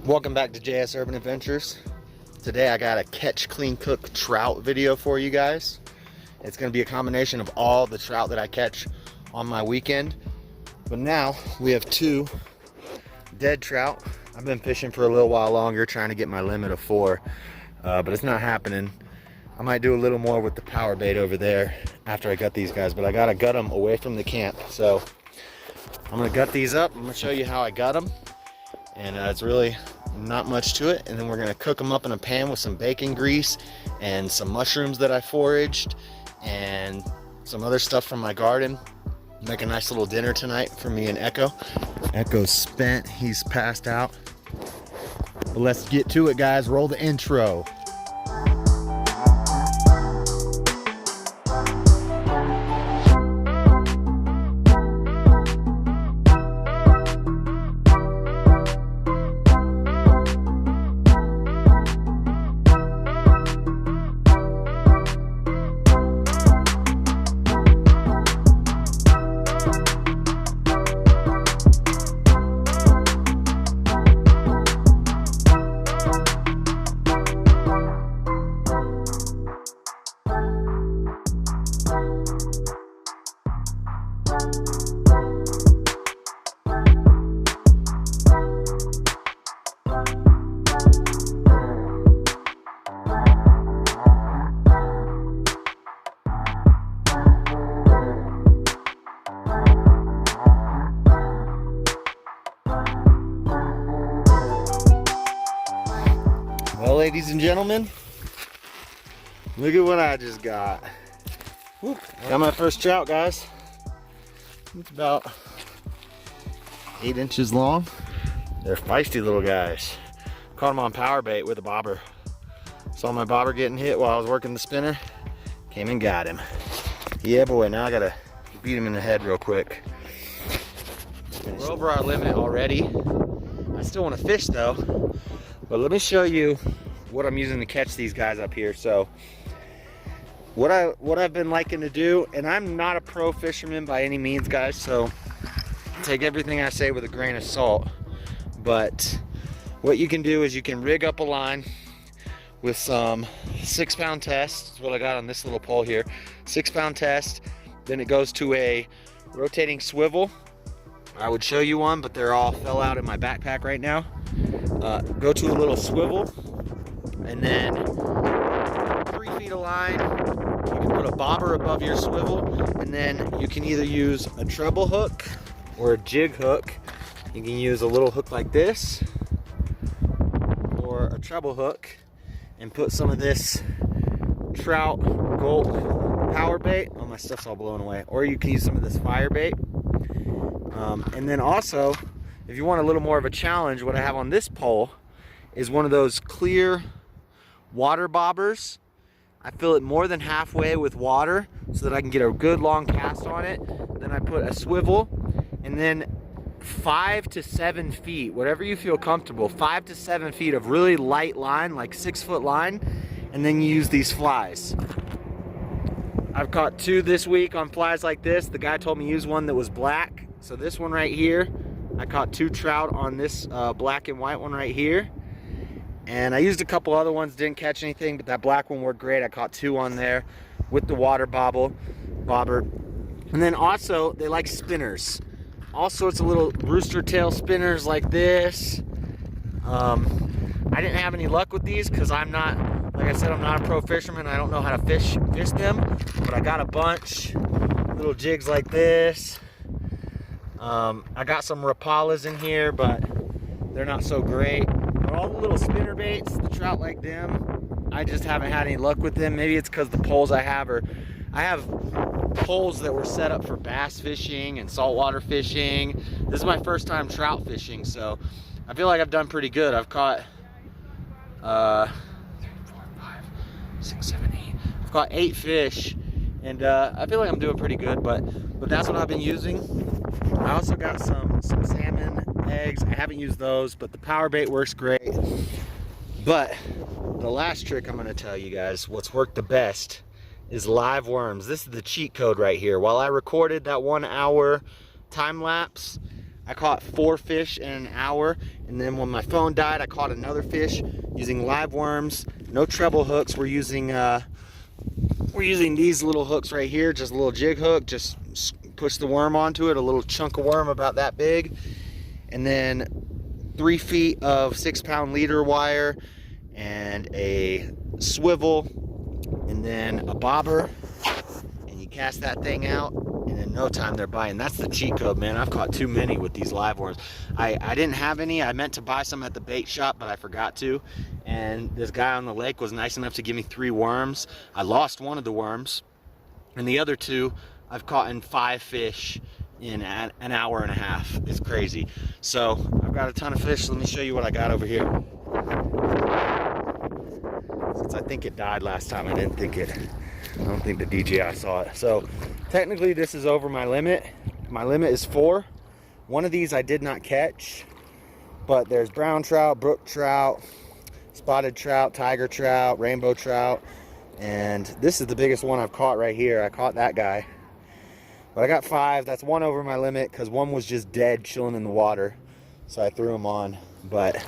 Welcome back to JS Urban Adventures. Today I got a catch, clean, cook trout video for you guys. It's going to be a combination of all the trout that I catch on my weekend. But now we have two dead trout. I've been fishing for a little while longer trying to get my limit of 4, but it's not happening. I might do a little more with the power bait over there after I gut these guys, but I gotta gut them away from the camp. So I'm gonna gut these up. I'm gonna show you how I gut them. And it's really not much to it. And then we're gonna cook them up in a pan with some bacon grease and some mushrooms that I foraged and some other stuff from my garden. Make a nice little dinner tonight for me and Ekko. Ekko's spent, he's passed out. But let's get to it, guys. Roll the intro. Well, ladies and gentlemen, look at what I just got. Whoop. Got my first trout, guys. It's about 8 inches long. They're feisty little guys. Caught them on power bait with a bobber. Saw my bobber getting hit while I was working the spinner. Came and got him. Yeah, boy, now I gotta beat him in the head real quick. We're over our limit already. I still want to fish though. But let me show you what I'm using to catch these guys up here. So what I've been liking to do, and I'm not a pro fisherman by any means, guys, so take everything I say with a grain of salt. But what you can do is you can rig up a line with some 6-pound test. That's what I got on this little pole here. 6-pound test. Then it goes to a rotating swivel. I would show you one, but they're all fell out in my backpack right now. Go to a little swivel, and then 3 feet of line. You can put a bobber above your swivel, and then you can either use a treble hook or a jig hook. You can use a little hook like this or a treble hook and put some of this trout gulp power bait. Oh, my stuff's all blown away. Or you can use some of this fire bait. And then also, if you want a little more of a challenge, what I have on this pole is one of those clear water bobbers. I fill it more than halfway with water so that I can get a good long cast on it. Then I put a swivel, and then 5 to 7 feet, whatever you feel comfortable, 5 to 7 feet of really light line, like 6-foot line, and then you use these flies. I've caught 2 this week on flies like this. The guy told me use one that was black. So this one right here, I caught 2 trout on this black and white one right here. And I used a couple other ones, didn't catch anything, but that black one worked great. I caught 2 on there with the water bobber. And then also, they like spinners. All sorts of little rooster tail spinners like this. I didn't have any luck with these because I'm not, like I said, I'm not a pro fisherman. I don't know how to fish them, but I got a bunch. Little jigs like this. I got some rapalas in here, but they're not so great. But all the little spinner baits, the trout like them, I just haven't had any luck with them. Maybe it's because the poles I have poles that were set up for bass fishing and saltwater fishing. This is my first time trout fishing, so I feel like I've done pretty good. I've caught 3, 4, 5, 6, 7, 8. I've caught 8 fish, and I feel like I'm doing pretty good. But that's what I've been using. I also got some salmon eggs. I haven't used those, but the power bait works great. But the last trick I'm going to tell you guys, what's worked the best, is live worms. This is the cheat code right here. While I recorded that 1 hour time lapse, I caught 4 fish in an hour, and then when my phone died, I caught another fish using live worms. No treble hooks. We're using these little hooks right here, just a little jig hook. Just push the worm onto it, a little chunk of worm about that big, and then 3 feet of 6-pound leader wire and a swivel, and then a bobber, and you cast that thing out, and in no time they're biting. That's the cheat code, man. I've caught too many with these live worms. I didn't have any. I meant to buy some at the bait shop, but I forgot to, and this guy on the lake was nice enough to give me 3 worms. I lost one of the worms, and the other 2 I've caught in 5 fish in an hour and a half. It's crazy. So I've got a ton of fish. Let me show you what I got over here. Since I think it died last time, I don't think the DJI saw it. So technically this is over my limit. My limit is 4. One of these I did not catch, but there's brown trout, brook trout, spotted trout, tiger trout, rainbow trout, and this is the biggest one I've caught right here. I caught that guy. But I got 5. That's 1 over my limit because one was just dead chilling in the water. So I threw him on. But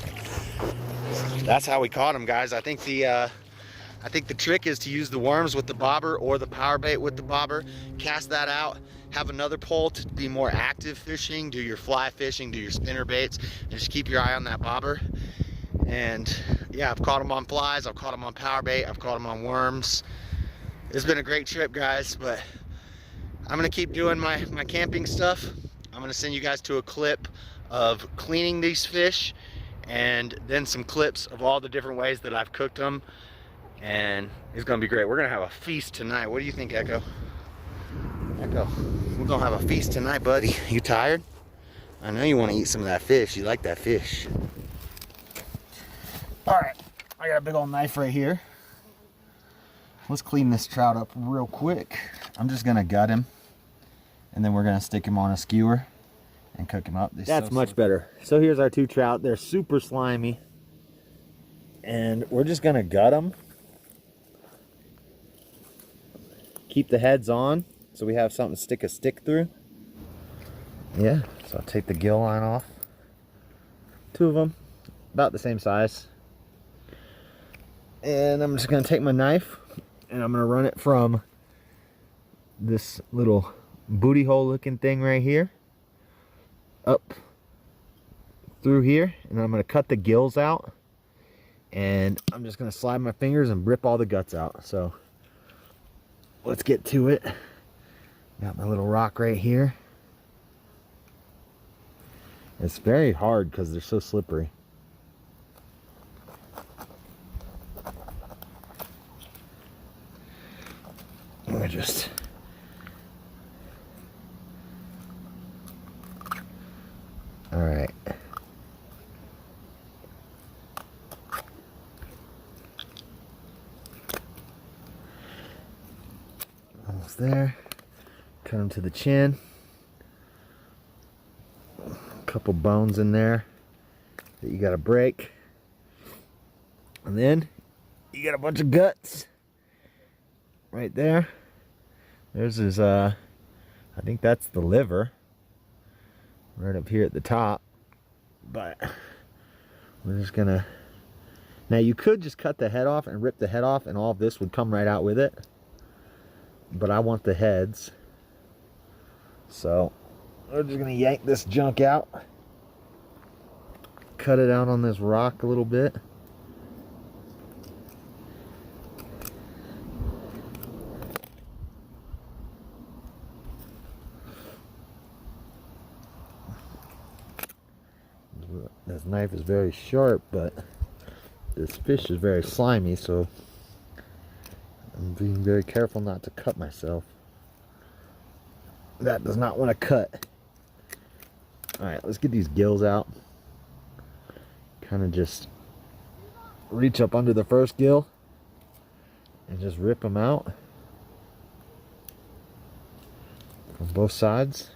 that's how we caught him, guys. I think the trick is to use the worms with the bobber or the power bait with the bobber. Cast that out. Have another pole to be more active fishing. Do your fly fishing, do your spinner baits, and just keep your eye on that bobber. And yeah, I've caught them on flies. I've caught them on power bait. I've caught them on worms. It's been a great trip, guys, but I'm gonna keep doing my camping stuff. I'm gonna send you guys to a clip of cleaning these fish, and then some clips of all the different ways that I've cooked them, and it's gonna be great. We're gonna have a feast tonight. What do you think, Ekko? Ekko, we're gonna have a feast tonight, buddy. You tired? I know you want to eat some of that fish. You like that fish. All right, I got a big old knife right here. Let's clean this trout up real quick. I'm just gonna gut him, and then we're gonna stick him on a skewer and cook him up. That's so much better. So here's our 2 trout. They're super slimy, and we're just gonna gut them. Keep the heads on so we have something to stick a stick through. Yeah, so I'll take the gill line off. 2 of them, about the same size. And I'm just gonna take my knife and I'm gonna run it from this little booty hole looking thing right here up through here, and I'm gonna cut the gills out, and I'm just gonna slide my fingers and rip all the guts out. So let's get to it. Got my little rock right here. It's very hard because they're so slippery. Let me just all right. Almost there. Cut them to the chin. A couple bones in there that you gotta break. And then you got a bunch of guts right there. There's his, I think that's the liver right up here at the top. But we're just gonna, now you could just cut the head off and rip the head off and all of this would come right out with it. But I want the heads. So we're just gonna yank this junk out. Cut it out on this rock a little bit. This knife is very sharp, but this fish is very slimy, so I'm being very careful not to cut myself. That does not want to cut. Alright, let's get these gills out. Kind of just reach up under the first gill and just rip them out from both sides.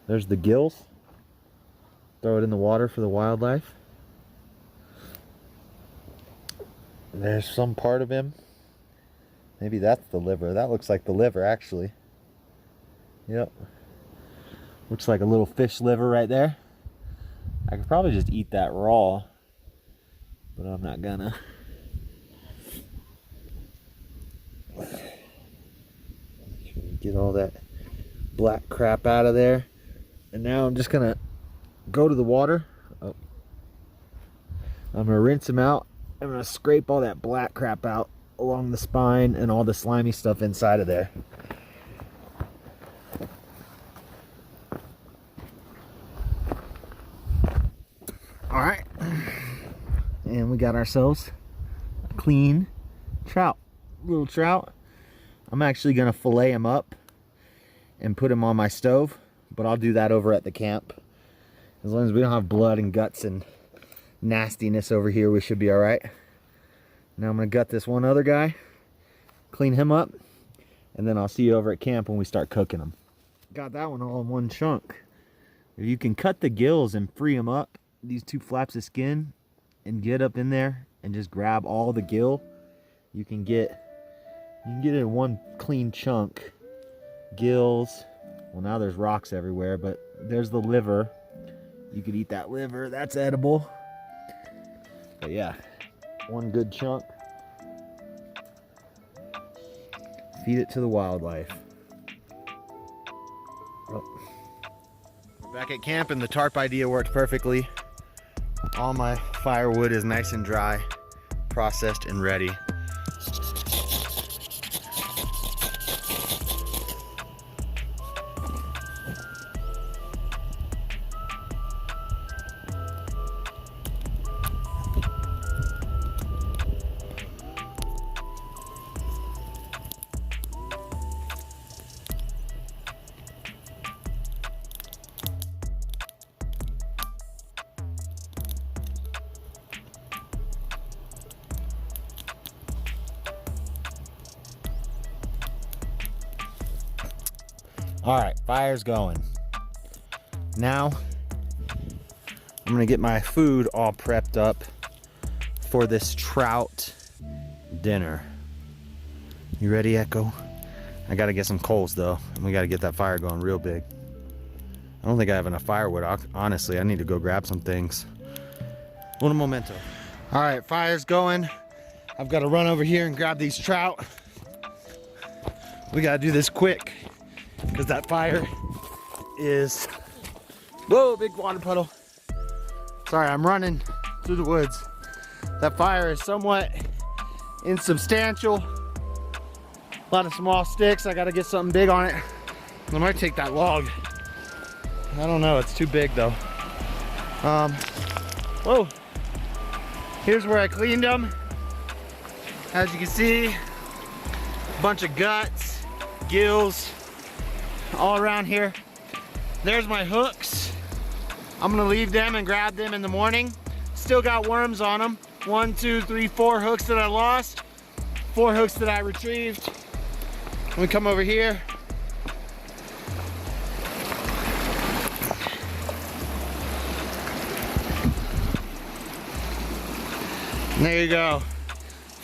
There's the gills. Throw it in the water for the wildlife. There's some part of him. Maybe that's the liver. That looks like the liver, actually. Yep. Looks like a little fish liver right there. I could probably just eat that raw, but I'm not gonna. Get all that black crap out of there. And now I'm just gonna go to the water. Oh. I'm gonna rinse them out. I'm gonna scrape all that black crap out along the spine and all the slimy stuff inside of there. All right, and we got ourselves a clean trout, little trout. I'm actually gonna fillet him up and put him on my stove, but I'll do that over at the camp. As long as we don't have blood and guts and nastiness over here, we should be all right. Now I'm gonna gut this one other guy, clean him up, and then I'll see you over at camp when we start cooking them. Got that one all in one chunk. If you can cut the gills and free them up, these two flaps of skin, and get up in there and just grab all the gill, you can get it in one clean chunk. Gills, well, now there's rocks everywhere, but there's the liver. You could eat that liver, that's edible. But yeah, one good chunk. Feed it to the wildlife. Oh. We're back at camp and the tarp idea worked perfectly. All my firewood is nice and dry, processed and ready. All right, fire's going. Now, I'm gonna get my food all prepped up for this trout dinner. You ready, Ekko? I gotta get some coals though, and we gotta get that fire going real big. I don't think I have enough firewood, honestly. I need to go grab some things. Un momento. All right, fire's going. I've gotta run over here and grab these trout. We gotta do this quick, because that fire is, whoa, big water puddle. Sorry, I'm running through the woods. That fire is somewhat insubstantial. A lot of small sticks. I gotta get something big on it. I might take that log. I don't know, it's too big though. Whoa. Here's where I cleaned them. As you can see, a bunch of guts, gills, all around here. There's my hooks. I'm gonna leave them and grab them in the morning. Still got worms on them. 1, 2, 3, 4 hooks that I lost. 4 hooks that I retrieved. Let me come over here. And there you go.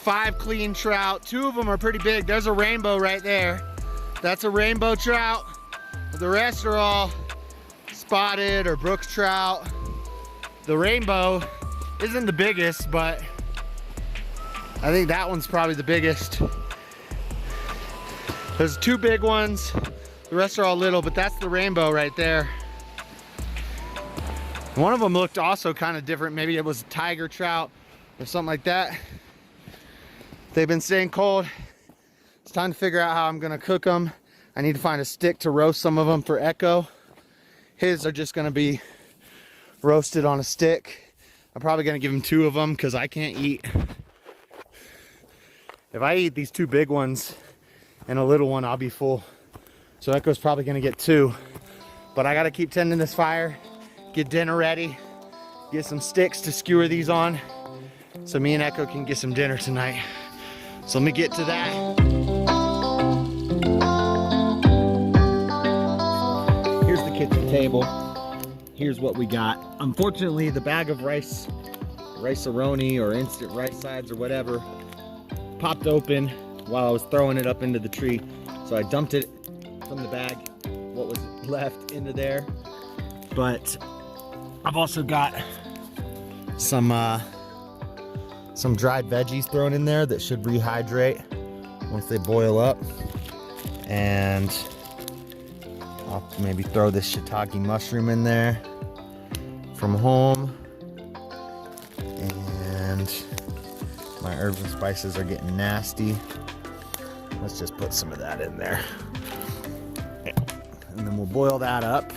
5 clean trout. 2 of them are pretty big. There's a rainbow right there. That's a rainbow trout. The rest are all spotted or brook trout. The rainbow isn't the biggest, but I think that one's probably the biggest. There's 2 big ones. The rest are all little, but that's the rainbow right there. One of them looked also kind of different. Maybe it was a tiger trout or something like that. They've been staying cold. It's time to figure out how I'm gonna cook them. I need to find a stick to roast some of them for Ekko. His are just gonna be roasted on a stick. I'm probably gonna give him 2 of them because I can't eat. If I eat these 2 big ones and a little one, I'll be full. So Ekko's probably gonna get 2. But I gotta keep tending this fire, get dinner ready, get some sticks to skewer these on so me and Ekko can get some dinner tonight. So let me get to that. Here's the kitchen table. Here's what we got. Unfortunately, the bag of rice-a-roni or instant rice sides or whatever popped open while I was throwing it up into the tree. So I dumped it from the bag, what was left, into there. But I've also got some dried veggies thrown in there that should rehydrate once they boil up. And I'll maybe throw this shiitake mushroom in there from home. And my herbs and spices are getting nasty. Let's just put some of that in there. And then we'll boil that up.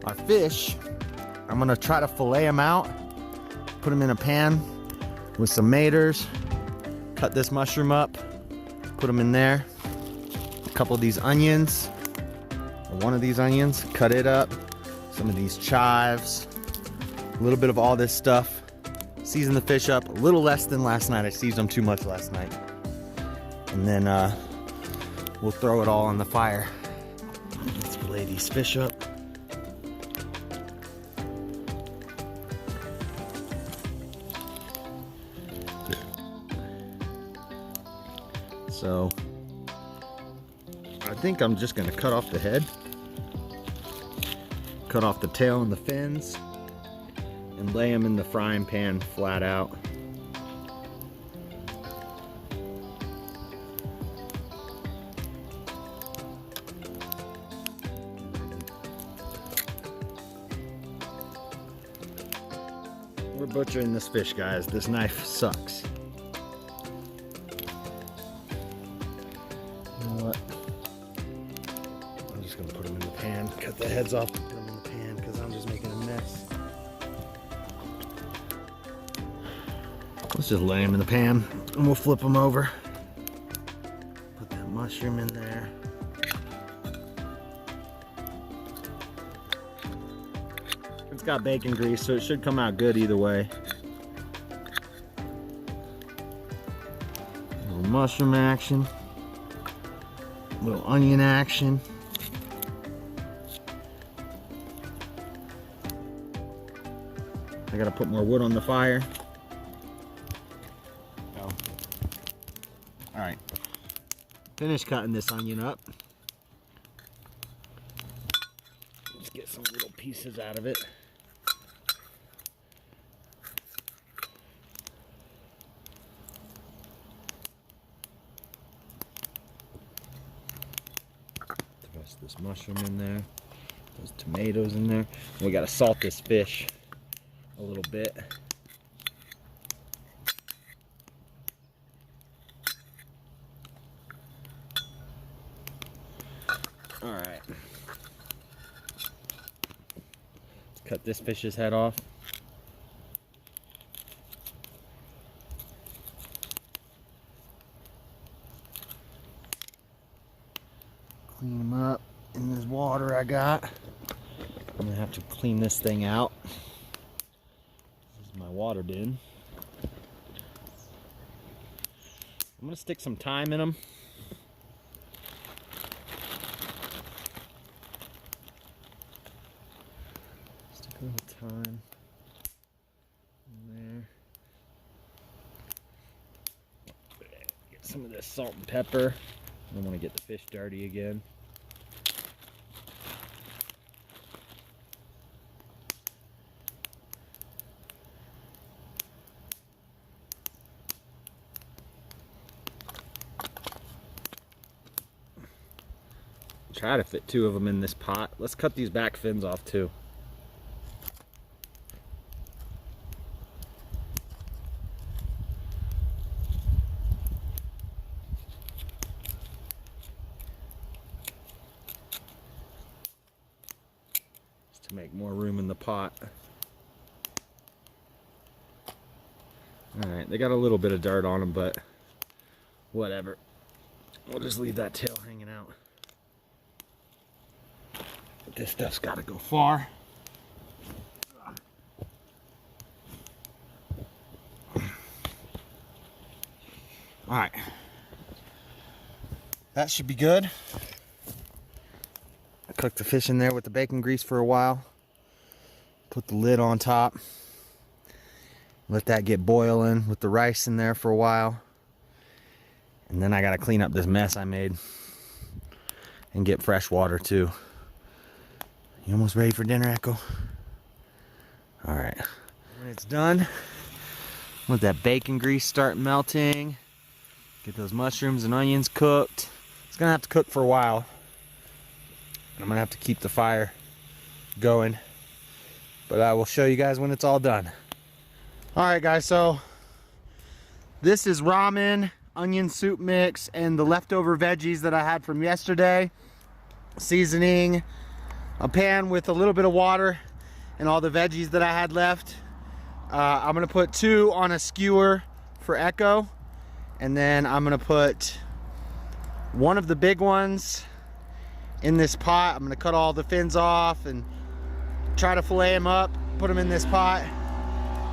Our fish, I'm gonna try to fillet them out, put them in a pan with some maters, cut this mushroom up, put them in there. A couple of these onions, or one of these onions, cut it up. Some of these chives, a little bit of all this stuff. Season the fish up a little less than last night. I seasoned them too much last night. And then we'll throw it all on the fire. Let's fillet these fish up. So I think I'm just gonna cut off the head, cut off the tail and the fins, and lay them in the frying pan flat out. We're butchering this fish, guys. This knife sucks. You know what? I'm just gonna put them in the pan, cut the heads off, and put them in the pan because I'm just making a mess. Let's just lay them in the pan and we'll flip them over. Put that mushroom in there. It's got bacon grease, so it should come out good either way. A little mushroom action. A little onion action. I gotta put more wood on the fire. Oh. Alright. Finish cutting this onion up. Let's get some little pieces out of it. Toss this mushroom in there. Those tomatoes in there. And we gotta salt this fish a little bit. All right. Cut this fish's head off. Clean them up in this water I got. I'm gonna have to clean this thing out. This is my water bin. I'm gonna stick some thyme in them. Stick a little thyme in there. Get some of this salt and pepper. I don't want to get the fish dirty again. Try to fit 2 of them in this pot. Let's cut these back fins off too. Just to make more room in the pot. Alright, they got a little bit of dirt on them, but whatever. We'll just leave that tail hanging out. But this stuff's got to go far. Alright. That should be good. I cooked the fish in there with the bacon grease for a while. Put the lid on top. Let that get boiling with the rice in there for a while. And then I got to clean up this mess I made. And get fresh water too. You almost ready for dinner, Ekko? All right, when it's done, let that bacon grease start melting. Get those mushrooms and onions cooked. It's gonna have to cook for a while. I'm gonna have to keep the fire going, but I will show you guys when it's all done. All right, guys, so this is ramen, onion soup mix, and the leftover veggies that I had from yesterday. Seasoning, a pan with a little bit of water, and all the veggies that I had left. I'm gonna put 2 on a skewer for Ekko, and then I'm gonna put one of the big ones in this pot. I'm gonna cut all the fins off and try to fillet them up, put them in this pot,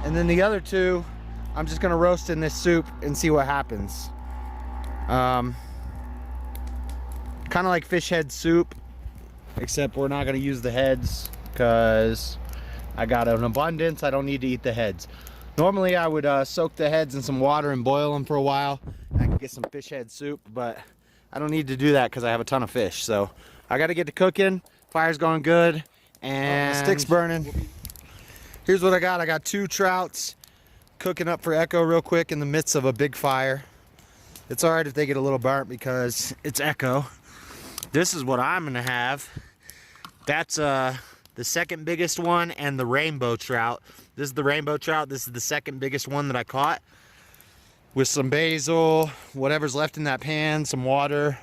and then the other 2 I'm just gonna roast in this soup and see what happens. Kind of like fish head soup, except we're not gonna use the heads because I got an abundance. I don't need to eat the heads. Normally I would soak the heads in some water and boil them for a while. I can get some fish head soup, but I don't need to do that because I have a ton of fish. So I got to get to cooking. Fire's going good and the stick's burning. Here's what I got. I got 2 trouts cooking up for Ekko real quick in the midst of a big fire. It's all right if they get a little burnt because it's Ekko. This is what I'm gonna have. That's the second biggest one, and the rainbow trout. This is the rainbow trout. This is the second biggest one that I caught. With some basil, whatever's left in that pan, some water.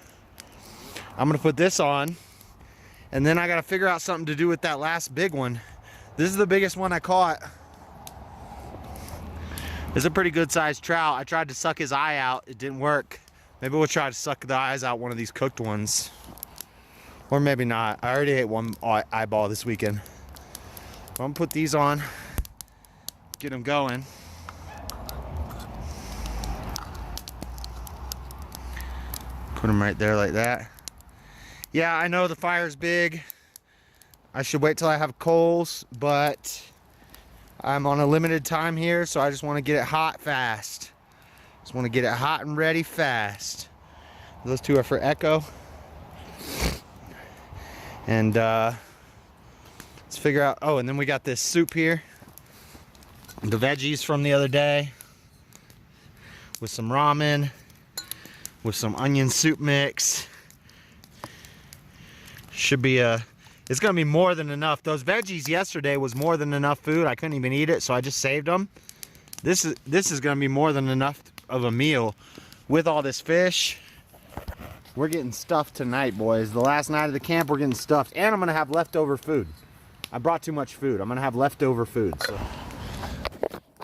I'm gonna put this on, and then I gotta figure out something to do with that last big one. This is the biggest one I caught. It's a pretty good sized trout. I tried to suck his eye out. It didn't work. Maybe we'll try to suck the eyes out one of these cooked ones. Or maybe not. I already ate one eyeball this weekend. I'm gonna put these on, get them going. Put them right there like that. Yeah, I know the fire's big. I should wait till I have coals, but I'm on a limited time here, so I just want to get it hot fast. Just want to get it hot and ready fast. Those 2 are for Ekko. And let's figure out, oh, and then we got this soup here. The veggies from the other day. With some ramen. With some onion soup mix. Should be it's gonna be more than enough. Those veggies yesterday was more than enough food. I couldn't even eat it, so I just saved them. This is gonna be more than enough of a meal. With all this fish, we're getting stuffed tonight, boys. The last night of the camp, we're getting stuffed. And I'm gonna have leftover food. I brought too much food. I'm gonna have leftover food. So.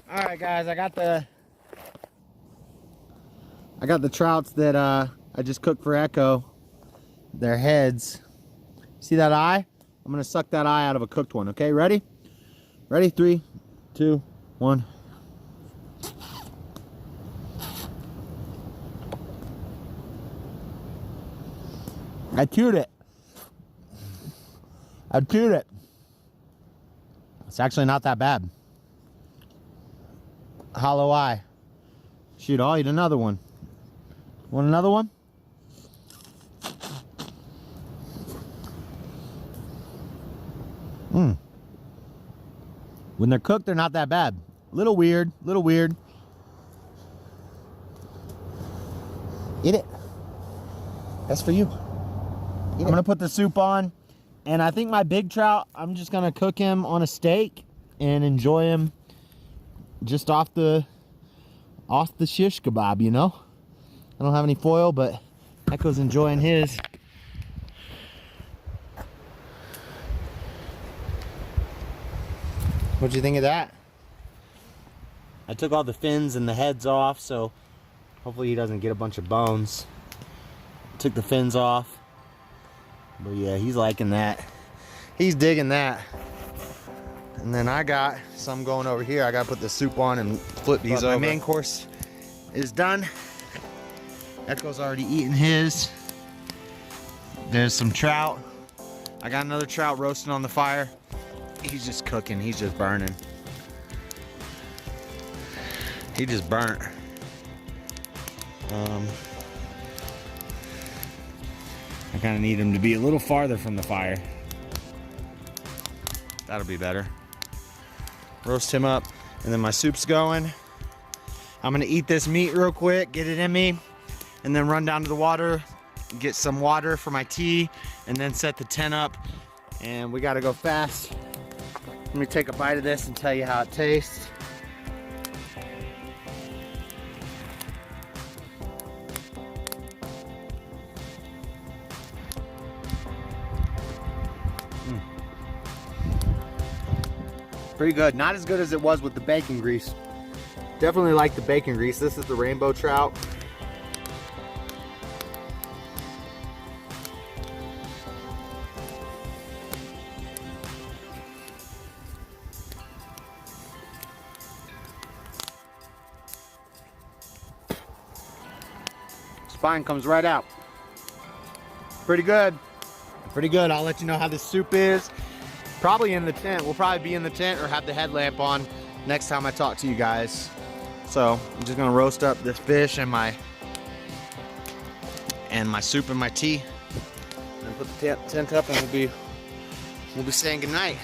All right, guys, I got the trouts that I just cooked for Ekko. Their heads. See that eye? I'm gonna suck that eye out of a cooked one. Okay, ready? Ready? 3, 2, 1. I chewed it. I chewed it. It's actually not that bad. Hollow eye. Shoot, I'll eat another one. Want another one? When they're cooked, they're not that bad. Little weird, little weird. Eat it. That's for you. I'm gonna put the soup on, and I think my big trout, I'm just gonna cook him on a steak and enjoy him just off the shish kebab, you know? I don't have any foil, but Ekko's enjoying his. What'd you think of that? I took all the fins and the heads off, so hopefully he doesn't get a bunch of bones. Took the fins off. But yeah, he's liking that. He's digging that. And then I got some going over here. I gotta put the soup on and flip these over. My main course is done. Ekko's already eaten his. There's some trout. I got another trout roasting on the fire. He's just cooking, he's just burning. He just burnt. I kind of need him to be a little farther from the fire. That'll be better. roast him up, and then my soup's going. I'm gonna eat this meat real quick, get it in me, and then run down to the water, get some water for my tea, and then set the tent up. And we gotta go fast. Let me take a bite of this and tell you how it tastes. Pretty good. Not as good as it was with the bacon grease. Definitely like the bacon grease. This is the rainbow trout. Spine comes right out. Pretty good. Pretty good. I'll let you know how this soup is. Probably in the tent. We'll probably be in the tent or have the headlamp on next time I talk to you guys. So I'm just gonna roast up this fish and my soup and my tea, and put the tent up, and we'll be saying goodnight.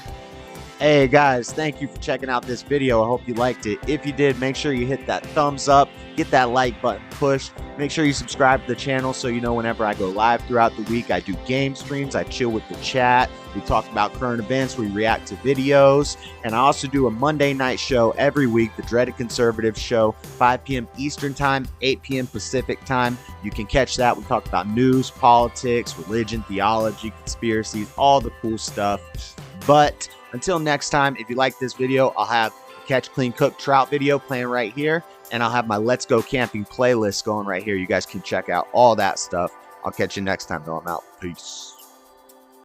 Hey guys, thank you for checking out this video. I hope you liked it. If you did, make sure you hit that thumbs up, get that like button pushed. Make sure you subscribe to the channel so you know whenever I go live throughout the week. I do game streams, I chill with the chat, we talk about current events, we react to videos, and I also do a Monday night show every week, the Dreaded Conservative show, 5 p.m. Eastern time, 8 p.m. Pacific time. You can catch that. We talk about news, politics, religion, theology, conspiracies, all the cool stuff. But until next time, if you like this video, I'll have a Catch, Clean, Cook trout video playing right here, and I'll have my Let's Go Camping playlist going right here. You guys can check out all that stuff. I'll catch you next time, though. I'm out. Peace.